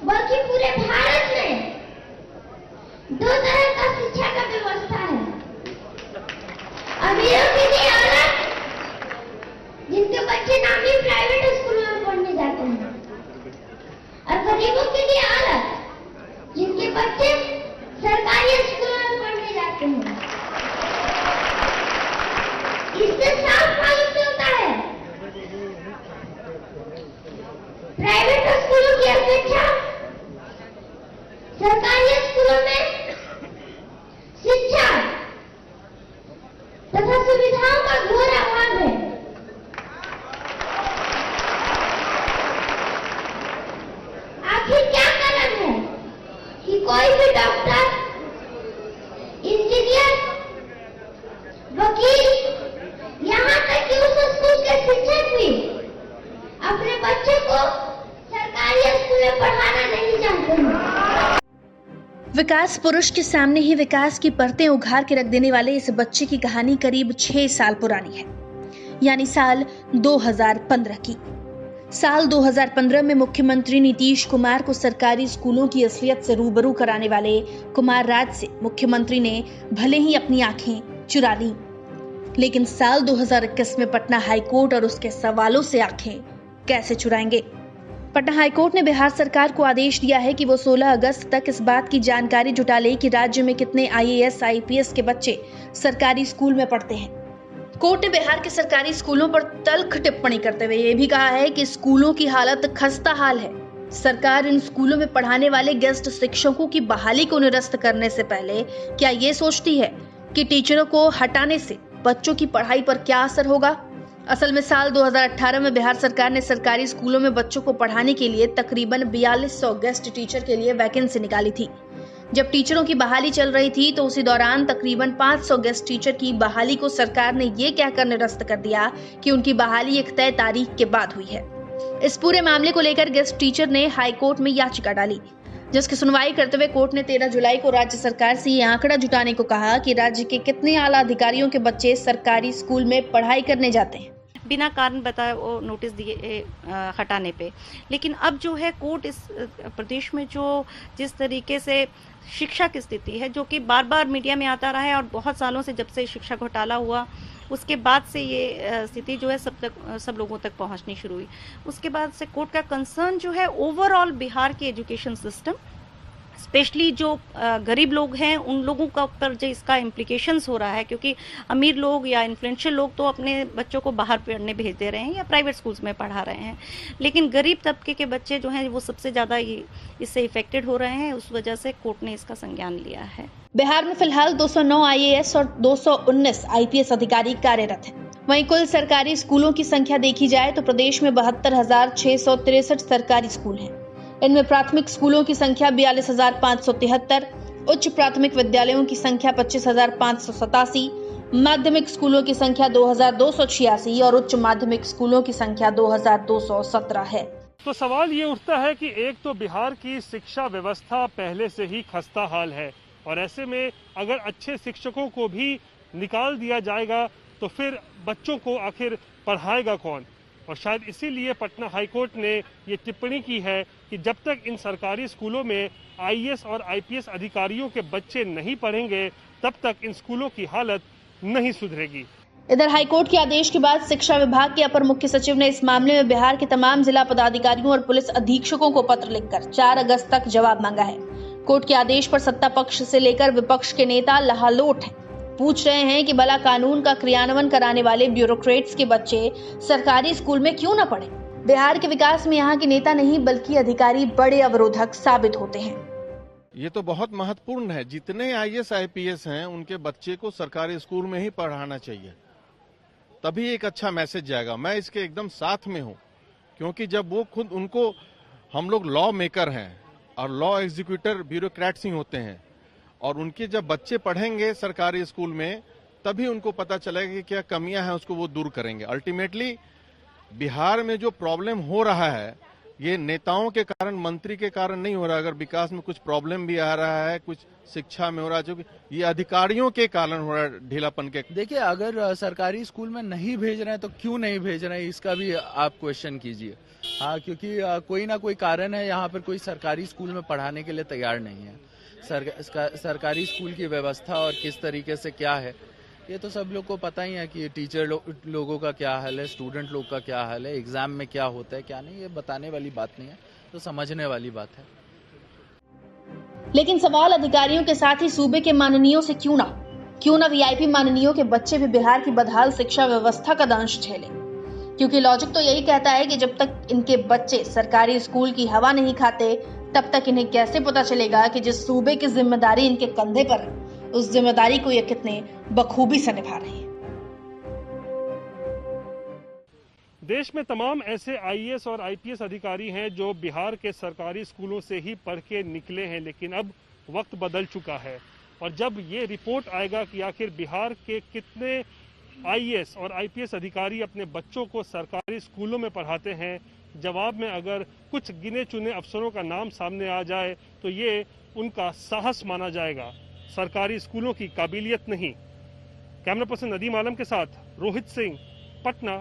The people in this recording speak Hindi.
बल्कि पूरे भारत में दो तरह का शिक्षा का व्यवस्था है। अमीरों के लिए अलग, जिनके बच्चे नामी प्राइवेट स्कूलों में पढ़ने जाते हैं, और गरीबों के लिए अलग, जिनके बच्चे सरकारी स्कूलों में पढ़ने जाते हैं। इससे साफ मालूम होता है प्राइवेट स्कूलों की अपेक्षा सरकारी स्कूलों में शिक्षा तथा सुविधाओं का घोर अभाव है। आखिर क्या कारण है कि कोई भी डॉक्टर, इंजीनियर, वकील, यहाँ तक कि उस स्कूल के शिक्षक भी अपने बच्चों को सरकारी स्कूल में पढ़ाना नहीं चाहते हैं। विकास पुरुष के सामने ही विकास की परतें उघार के रख देने वाले इस बच्चे की कहानी करीब 6 साल पुरानी है, यानी साल 2015 की। साल 2015 में मुख्यमंत्री नीतीश कुमार को सरकारी स्कूलों की असलियत से रूबरू कराने वाले कुमार राज से मुख्यमंत्री ने भले ही अपनी आंखें चुरा ली, लेकिन साल 2021 में पटना हाईकोर्ट और उसके सवालों से आंखें कैसे चुराएंगे। पटना हाईकोर्ट ने बिहार सरकार को आदेश दिया है कि वो 16 अगस्त तक इस बात की जानकारी जुटा ले कि राज्य में कितने IAS, IPS के बच्चे सरकारी स्कूल में पढ़ते हैं। कोर्ट ने बिहार के सरकारी स्कूलों पर तल्ख टिप्पणी करते हुए ये भी कहा है कि स्कूलों की हालत खस्ता हाल है। सरकार इन स्कूलों में पढ़ाने वाले गेस्ट शिक्षकों की बहाली को निरस्त करने से पहले क्या ये सोचती है कि टीचरों को हटाने से बच्चों की पढ़ाई पर क्या असर होगा। असल में साल 2018 में बिहार सरकार ने सरकारी स्कूलों में बच्चों को पढ़ाने के लिए तकरीबन 4200 गेस्ट टीचर के लिए वैकेंसी निकाली थी। जब टीचरों की बहाली चल रही थी तो उसी दौरान तकरीबन 500 गेस्ट टीचर की बहाली को सरकार ने ये कहकर निरस्त कर दिया कि उनकी बहाली एक तय तारीख के बाद हुई है। इस पूरे मामले को लेकर गेस्ट टीचर ने हाईकोर्ट में याचिका डाली, जिसकी सुनवाई करते हुए कोर्ट ने 13 जुलाई को राज्य सरकार से ये आंकड़ा जुटाने को कहा कि राज्य के कितने आला अधिकारियों के बच्चे सरकारी स्कूल में पढ़ाई करने जाते हैं, बिना कारण बताए वो नोटिस दिए हटाने पे। लेकिन अब जो है कोर्ट इस प्रदेश में जो जिस तरीके से शिक्षा की स्थिति है, जो कि बार बार मीडिया में आता रहा है और बहुत सालों से जब से शिक्षा घोटाला हुआ उसके बाद से ये स्थिति जो है सब लोगों तक पहुंचनी शुरू हुई। उसके बाद से कोर्ट का कंसर्न जो है ओवरऑल बिहार के एजुकेशन सिस्टम, स्पेशली जो गरीब लोग हैं उन लोगों का ऊपर जो इसका इम्प्लीकेशंस हो रहा है, क्योंकि अमीर लोग या इन्फ्लुएंशियल लोग तो अपने बच्चों को बाहर पढ़ने भेज दे रहे हैं या प्राइवेट स्कूल्स में पढ़ा रहे हैं, लेकिन गरीब तबके के बच्चे जो हैं वो सबसे ज़्यादा इससे इफेक्टेड हो रहे हैं। उस वजह से कोर्ट ने इसका संज्ञान लिया है। बिहार में फिलहाल 209 IAS और 219 IPS अधिकारी कार्यरत हैं। वहीं कुल सरकारी स्कूलों की संख्या देखी जाए तो प्रदेश में 72,663 सरकारी स्कूल हैं। इनमें प्राथमिक स्कूलों की संख्या 42,573, उच्च प्राथमिक विद्यालयों की संख्या 25,587, माध्यमिक स्कूलों की संख्या 2,286 और उच्च माध्यमिक स्कूलों की संख्या 2,217 है। तो सवाल ये उठता है कि एक तो बिहार की शिक्षा व्यवस्था पहले से ही खस्ता हाल है, और ऐसे में अगर अच्छे शिक्षकों को भी निकाल दिया जाएगा तो फिर बच्चों को आखिर पढ़ाएगा कौन। और शायद इसीलिए पटना हाईकोर्ट ने ये टिप्पणी की है कि जब तक इन सरकारी स्कूलों में IAS और IPS अधिकारियों के बच्चे नहीं पढ़ेंगे तब तक इन स्कूलों की हालत नहीं सुधरेगी। इधर हाईकोर्ट के आदेश के बाद शिक्षा विभाग के अपर मुख्य सचिव ने इस मामले में बिहार के तमाम जिला पदाधिकारियों और पुलिस अधीक्षकों को पत्र लिखकर 4 अगस्त तक जवाब मांगा है। कोर्ट के आदेश पर सत्ता पक्ष से लेकर विपक्ष के नेता लहालोट हैं, पूछ रहे हैं कि भला कानून का क्रियान्वयन कराने वाले ब्यूरोक्रेट्स के बच्चे सरकारी स्कूल में क्यों न पढ़े। बिहार के विकास में यहाँ के नेता नहीं बल्कि अधिकारी बड़े अवरोधक साबित होते हैं। ये तो बहुत महत्वपूर्ण है, जितने IAS IPS हैं उनके बच्चे को सरकारी स्कूल में ही पढ़ाना चाहिए, तभी एक अच्छा मैसेज जाएगा। मैं इसके एकदम साथ में हूँ, क्योंकि जब वो खुद उनको हम लोग लॉ मेकर हैं और लॉ एग्जीक्यूटर ब्यूरोक्रेट्स ही होते हैं, और उनके जब बच्चे पढ़ेंगे सरकारी स्कूल में तभी उनको पता चलेगा कि क्या कमियां हैं, उसको वो दूर करेंगे। अल्टीमेटली बिहार में जो प्रॉब्लम हो रहा है ये नेताओं के कारण, मंत्री के कारण नहीं हो रहा। अगर विकास में कुछ प्रॉब्लम भी आ रहा है, कुछ शिक्षा में हो रहा है, जो ये अधिकारियों के कारण हो रहा है, ढीलापन के। देखिए, अगर सरकारी स्कूल में नहीं भेज रहे हैं तो क्यों नहीं भेज रहे हैं, इसका भी आप क्वेश्चन कीजिए। हाँ, क्योंकि कोई ना कोई कारण है, यहाँ पर कोई सरकारी स्कूल में पढ़ाने के लिए तैयार नहीं है। सरकारी स्कूल की व्यवस्था और किस तरीके से क्या है, ये तो सब लोग को पता ही है कि टीचर लोगों का क्या हाल है, स्टूडेंट लोग का क्या हाल है, एग्जाम में क्या होता है क्या नहीं, ये बताने वाली बात नहीं है, तो समझने वाली बात है। लेकिन सवाल अधिकारियों के साथ ही सूबे के माननीयों से क्यों ना वीआईपी माननीयों के बच्चे भी बिहार की बदहाल शिक्षा व्यवस्था का दंश झेले, क्योंकि लॉजिक तो यही कहता है कि जब तक इनके बच्चे सरकारी स्कूल की हवा नहीं खाते तब तक इन्हें कैसे पता चलेगा कि जिस सूबे की जिम्मेदारी इनके कंधे पर है उस जिम्मेदारी को ये कितने बखूबी से निभा रहे हैं। देश में तमाम ऐसे आईएएस और आईपीएस अधिकारी हैं जो बिहार के सरकारी स्कूलों से ही पढ़ के निकले हैं, लेकिन अब वक्त बदल चुका है और जब ये रिपोर्ट आएगा कि आखिर बिहार के कितने आईएएस और आईपीएस अधिकारी अपने बच्चों को सरकारी स्कूलों में पढ़ाते हैं, जवाब में अगर कुछ गिने चुने अफसरों का नाम सामने आ जाए तो ये उनका साहस माना जाएगा, सरकारी स्कूलों की काबिलियत नहीं। कैमरा पर्सन नदीम आलम के साथ रोहित सिंह, पटना।